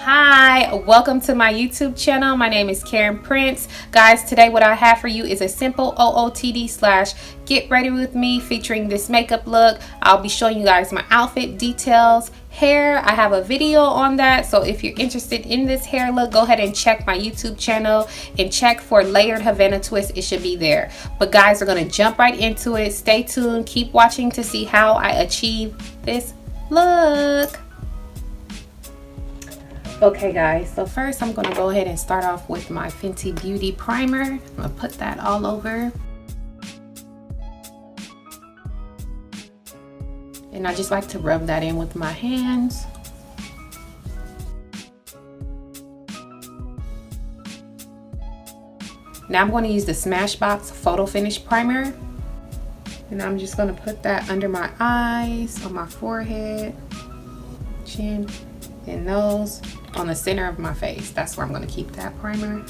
Hi, welcome to my YouTube channel. My name is Karen Prince. Guys, today what I have for you is a simple OOTD / get ready with me featuring this makeup look. I'll be showing you guys my outfit details, hair. I have a video on that, so if you're interested in this hair look, go ahead and check my YouTube channel and check for layered Havana twist. It should be there. But guys, we're gonna jump right into it. Stay tuned, keep watching to see how I achieve this look. Okay guys, so first I'm gonna go ahead and start off with my Fenty Beauty primer. I'm gonna put that all over. And I just like to rub that in with my hands. Now I'm going to use the Smashbox Photo Finish primer. And I'm just gonna put that under my eyes, on my forehead, chin, and nose, on the center of my face. That's where I'm going to keep that primer.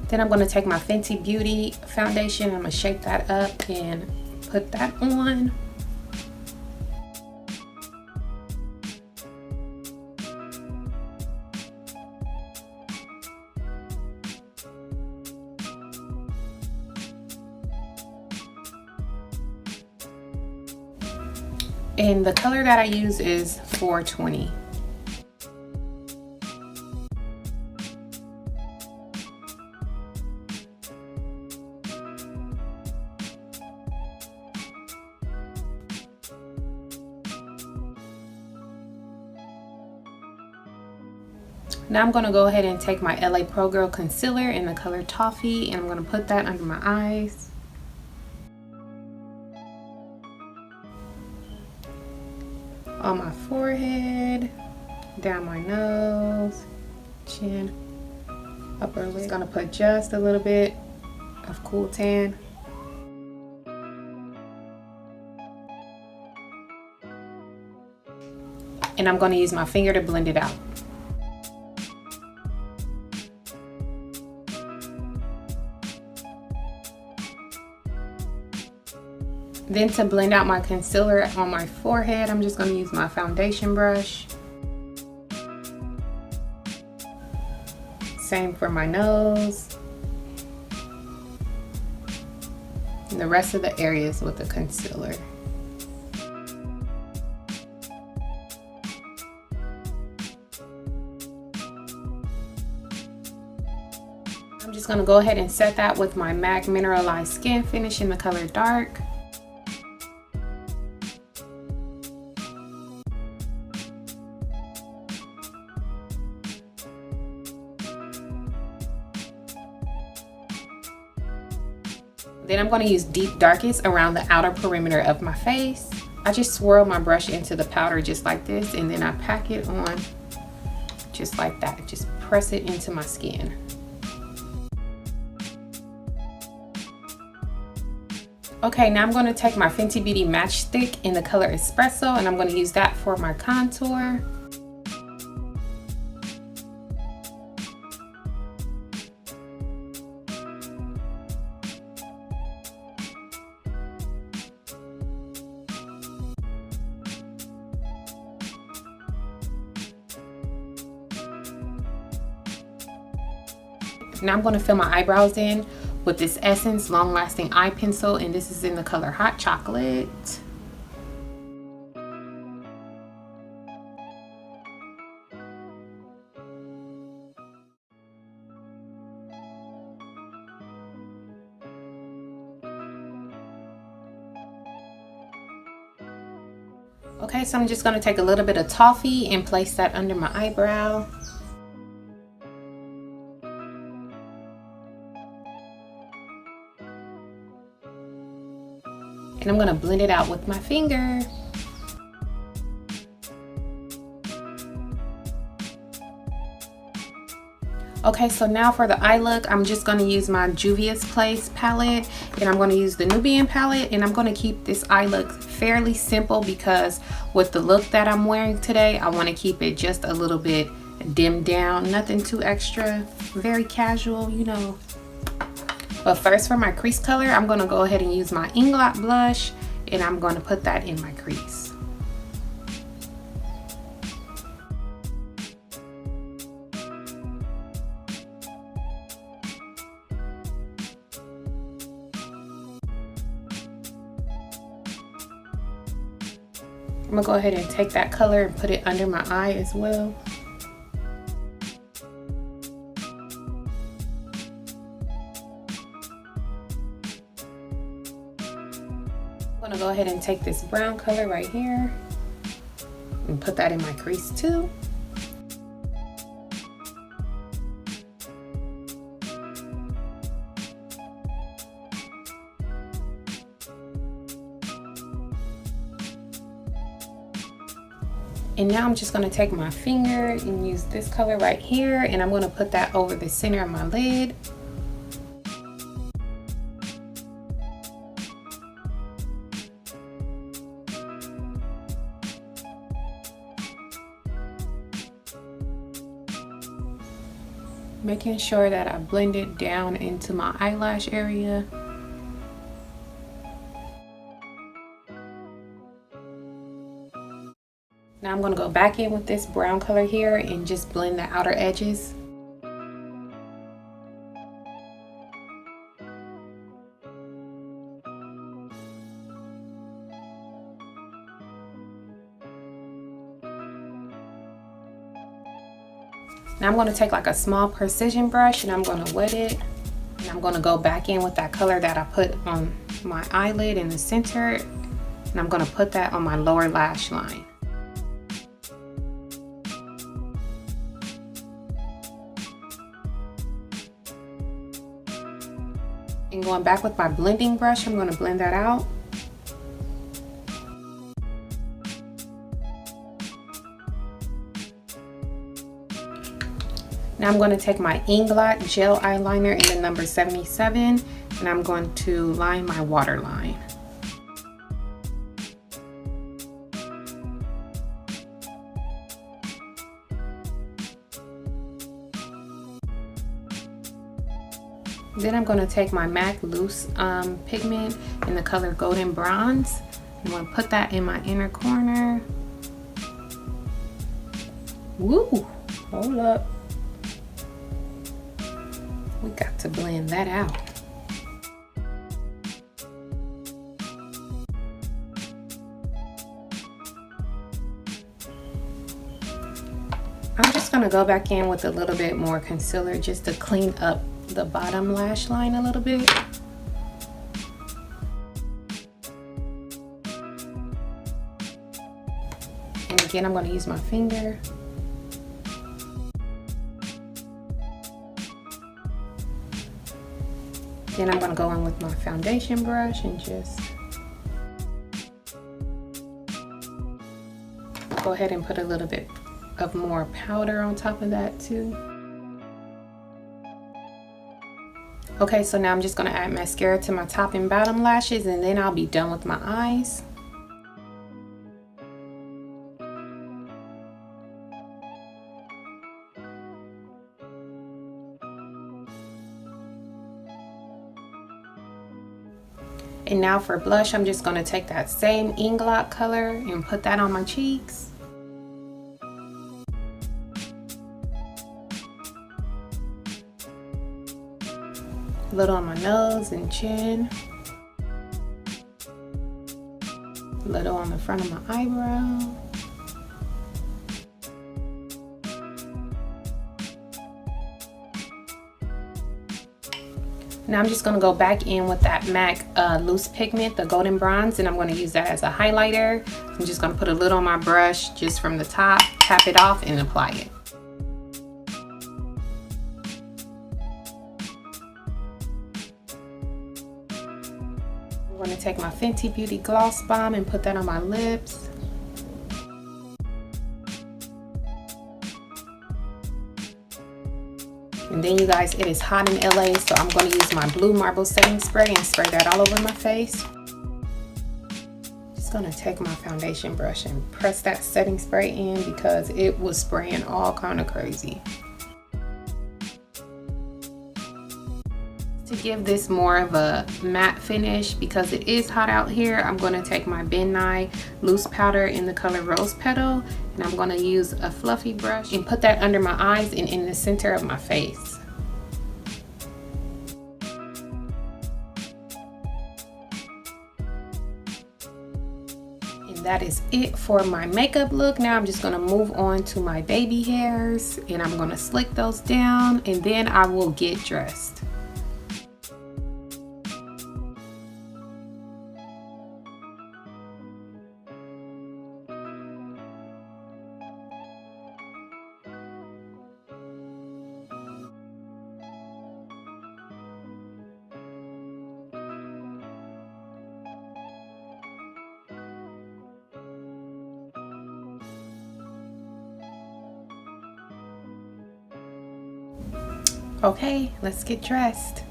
Then I'm going to take my Fenty Beauty foundation. I'm going to shake that up and put that on. And the color that I use is 420. Now I'm going to go ahead and take my LA Pro Girl concealer in the color Toffe, and I'm going to put that under my eyes. On my forehead, down my nose, chin, upper lip. Just gonna put just a little bit of Cool Tan. And I'm gonna use my finger to blend it out. Then to blend out my concealer on my forehead, I'm just going to use my foundation brush. Same for my nose. And the rest of the areas with the concealer. I'm just going to go ahead and set that with my MAC Mineralize Skinfinish in the color Dark. Then I'm going to use Deep Darkest around the outer perimeter of my face. I just swirl my brush into the powder just like this, and then I pack it on just like that. Just press it into my skin. Okay, now I'm going to take my Fenty Beauty Matchstick in the color Espresso, and I'm going to use that for my contour. Now I'm going to fill my eyebrows in with this Essence Long Lasting Eye Pencil, and this is in the color Hot Chocolate. Okay, so I'm just going to take a little bit of Toffe and place that under my eyebrow. And I'm going to blend it out with my finger. Okay, so now for the eye look, I'm just going to use my Juvia's Place palette, and I'm going to use the Nubian palette, and I'm going to keep this eye look fairly simple because with the look that I'm wearing today, I want to keep it just a little bit dimmed down, nothing too extra, very casual, you know. But first, for my crease color, I'm going to go ahead and use my Ingot Blush, and I'm going to put that in my crease. I'm going to go ahead and take that color and put it under my eye as well. I'm going to go ahead and take this brown color right here and put that in my crease too. And now I'm just going to take my finger and use this color right here, and I'm going to put that over the center of my lid. Making sure that I blend it down into my eyelash area. Now I'm going to go back in with this brown color here and just blend the outer edges. Now I'm going to take like a small precision brush and I'm going to wet it. And I'm going to go back in with that color that I put on my eyelid in the center. And I'm going to put that on my lower lash line. And going back with my blending brush, I'm going to blend that out. Now I'm going to take my Inglot Gel Eyeliner in the number 77, and I'm going to line my waterline. Then I'm going to take my MAC Loose pigment in the color Golden Bronze. I'm going to put that in my inner corner. Woo! Hold up. We got to blend that out. I'm just going to go back in with a little bit more concealer just to clean up the bottom lash line a little bit. And again, I'm going to use my finger. Then I'm going to go in with my foundation brush and just go ahead and put a little bit of more powder on top of that too. Okay, so now I'm just going to add mascara to my top and bottom lashes, and then I'll be done with my eyes. And now for blush, I'm just going to take that same Inglot color and put that on my cheeks. A little on my nose and chin. A little on the front of my eyebrow. Now I'm just going to go back in with that MAC loose pigment, the Golden Bronze, and I'm going to use that as a highlighter. I'm just going to put a little on my brush just from the top, tap it off, and apply it. I'm going to take my Fenty Beauty Gloss Bomb and put that on my lips. And then you guys, it is hot in LA, so I'm going to use my Blue Marble setting spray and spray that all over my face. Just going to take my foundation brush and press that setting spray in because it was spraying all kind of crazy. To give this more of a matte finish because it is hot out here, I'm going to take my Ben Nye loose powder in the color Rose Petal, and I'm going to use a fluffy brush and put that under my eyes and in the center of my face. That is it for my makeup look. Now I'm just going to move on to my baby hairs, and I'm going to slick those down, and then I will get dressed. Okay, let's get dressed.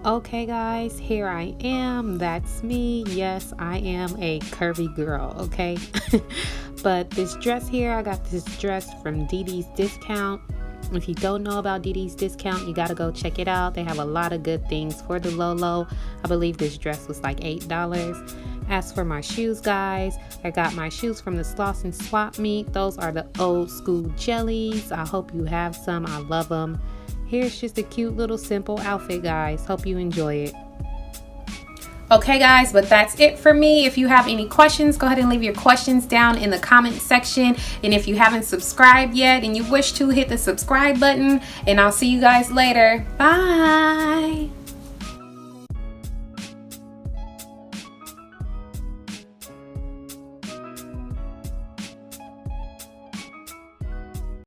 Okay guys, here I am. That's me. Yes, I am a curvy girl, okay? But this dress here, I got this dress from DD's Discount. If you don't know about DD's Discount, you gotta go check it out. They have a lot of good things for the low. I believe this dress was like $8. As for my shoes, guys, I got my shoes from the Slauson Swapmeet. Those are the old school jellies. I hope you have some. I love them. Here's just a cute little simple outfit, guys. Hope you enjoy it. Okay guys, but that's it for me. If you have any questions, go ahead and leave your questions down in the comment section. And if you haven't subscribed yet and you wish to, hit the subscribe button. And I'll see you guys later. Bye.